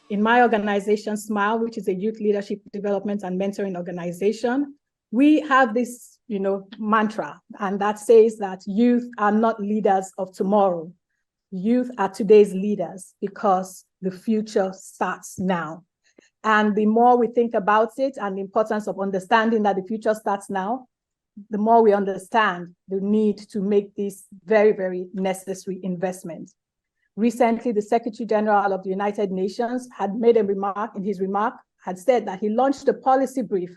in my organization, SMILE, which is a youth leadership development and mentoring organization, we have this, mantra, and that says that youth are not leaders of tomorrow. Youth are today's leaders because the future starts now. And the more we think about it and the importance of understanding that the future starts now, the more we understand the need to make this very, very necessary investment. Recently, the Secretary General of the United Nations had made a remark, in his remark, had said that he launched a policy brief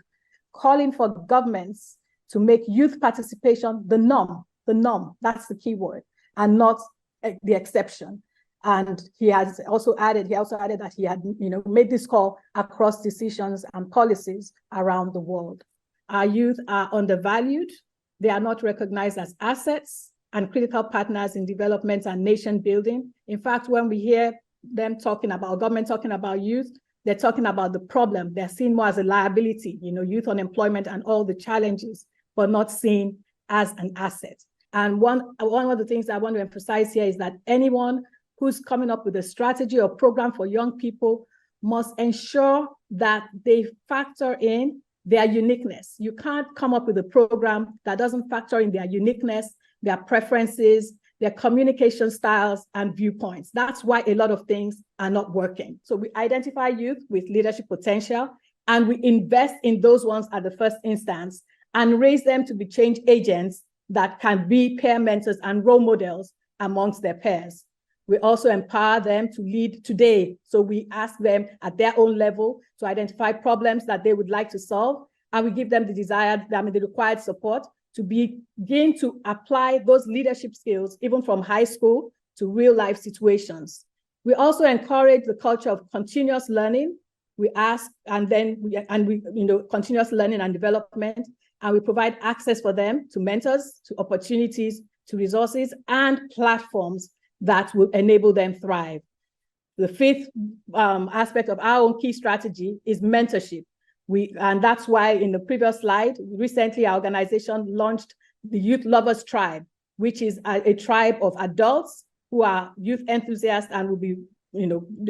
calling for governments to make youth participation the norm, that's the key word, and not the exception. And he also added that he had made this call across decisions and policies around the world. Our youth are undervalued. They are not recognized as assets and critical partners in development and nation building. In fact, when we hear them government talking about youth, they're talking about the problem. They're seen more as a liability, youth unemployment and all the challenges, but not seen as an asset. And one of the things I want to emphasize here is that anyone who's coming up with a strategy or program for young people must ensure that they factor in their uniqueness. You can't come up with a program that doesn't factor in their uniqueness, their preferences, their communication styles and viewpoints. That's why a lot of things are not working. So we identify youth with leadership potential and we invest in those ones at the first instance and raise them to be change agents that can be peer mentors and role models amongst their peers. We also empower them to lead today. So we ask them at their own level to identify problems that they would like to solve, and we give them the required support to begin to apply those leadership skills, even from high school to real life situations. We also encourage the culture of continuous learning. We ask, continuous learning and development, and we provide access for them to mentors, to opportunities, to resources and platforms that will enable them thrive. The fifth aspect of our own key strategy is mentorship. And that's why in the previous slide, recently our organization launched the Youth Lovers Tribe, which is a tribe of adults who are youth enthusiasts and will be,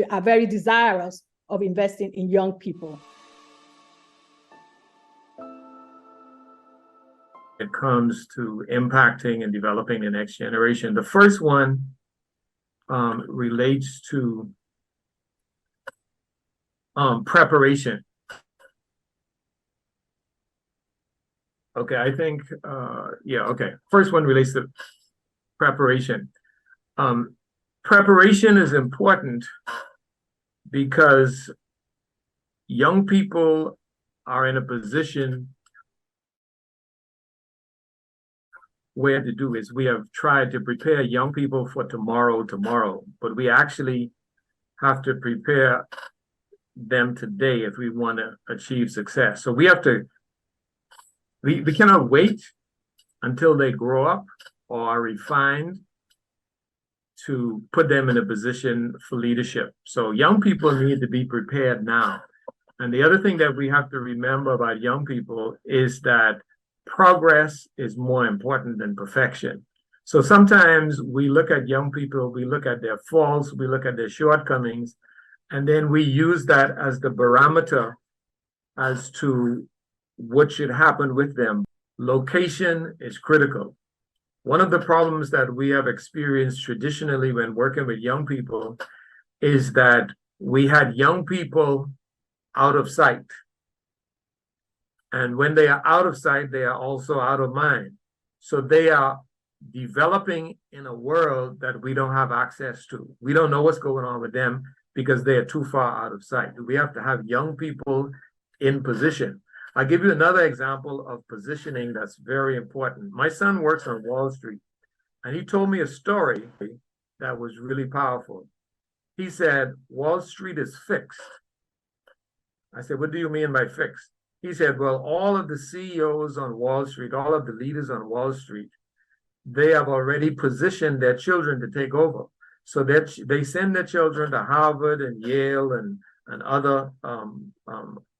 are very desirous of investing in young people. It comes to impacting and developing the next generation. The first one relates to preparation. Okay, I think, First one relates to preparation. Preparation is important because young people are in a position where to do is we have tried to prepare young people for tomorrow, but we actually have to prepare them today if we want to achieve success. So we have to, we cannot wait until they grow up or are refined to put them in a position for leadership. So young people need to be prepared now. And the other thing that we have to remember about young people is that progress is more important than perfection. So sometimes we look at young people, we look at their faults, we look at their shortcomings, and then we use that as the barometer as to what should happen with them. Location is critical. One of the problems that we have experienced traditionally when working with young people is that we had young people out of sight. And when they are out of sight, they are also out of mind. So they are developing in a world that we don't have access to. We don't know what's going on with them because they are too far out of sight. We have to have young people in position. I'll give you another example of positioning that's very important. My son works on Wall Street, and he told me a story that was really powerful. He said, Wall Street is fixed. I said, what do you mean by fixed? He said, well, all of the CEOs on Wall Street, all of the leaders on Wall Street, they have already positioned their children to take over. So that they send their children to Harvard and Yale and other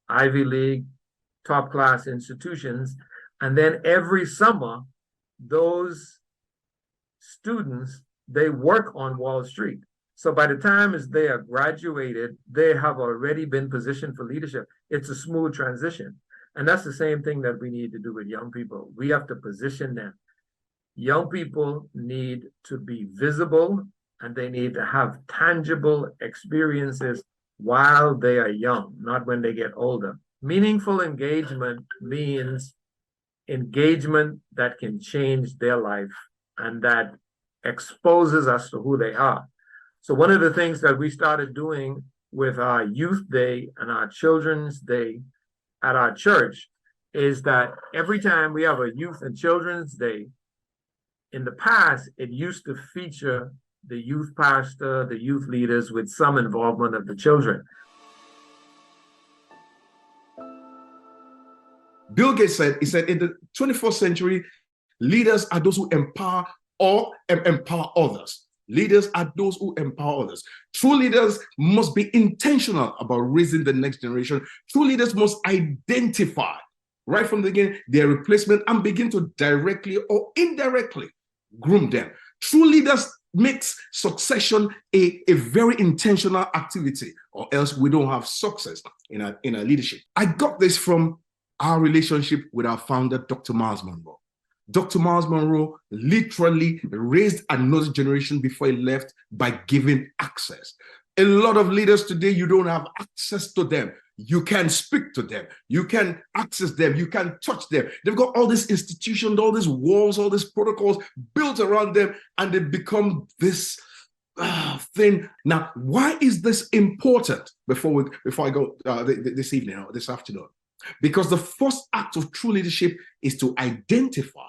Ivy League top class institutions. And then every summer, those students, they work on Wall Street. So by the time as they are graduated, they have already been positioned for leadership. It's a smooth transition. And that's the same thing that we need to do with young people. We have to position them. Young people need to be visible, and they need to have tangible experiences while they are young, not when they get older. Meaningful engagement means engagement that can change their life and that exposes us to who they are. So one of the things that we started doing with our youth day and our children's day at our church is that every time we have a youth and children's day, in the past, it used to feature the youth pastor, the youth leaders with some involvement of the children. Bill Gates said, he said, in the 21st century, leaders are those who empower or empower others. Leaders are those who empower others. True leaders must be intentional about raising the next generation. True leaders must identify right from the beginning their replacement and begin to directly or indirectly groom them. True leaders makes succession a very intentional activity, or else we don't have success in our leadership. I got this from our relationship with our founder, Dr. Miles Monroe. Dr. Miles Monroe literally raised another generation before he left by giving access. A lot of leaders today, you don't have access to them. You can speak to them. You can access them. You can touch them. They've got all these institutions, all these walls, all these protocols built around them, and they become this thing. Now, why is this important? Before I go this evening or this afternoon, because the first act of true leadership is to identify,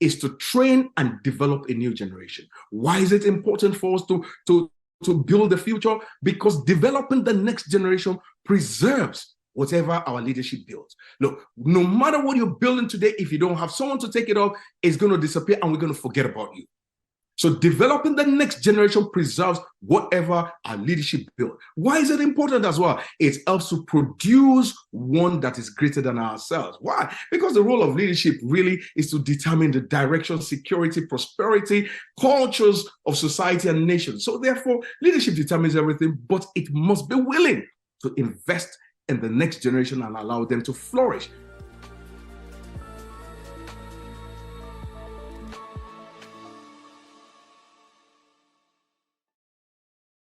is to train and develop a new generation. Why is it important for us to build the future? Because developing the next generation preserves whatever our leadership builds. Look, no matter what you're building today, if you don't have someone to take it up, it's going to disappear and we're going to forget about you. So developing the next generation preserves whatever our leadership built. Why is it important as well? It helps to produce one that is greater than ourselves. Why? Because the role of leadership really is to determine the direction, security, prosperity, cultures of society and nation. So therefore, leadership determines everything, but it must be willing to invest in the next generation and allow them to flourish.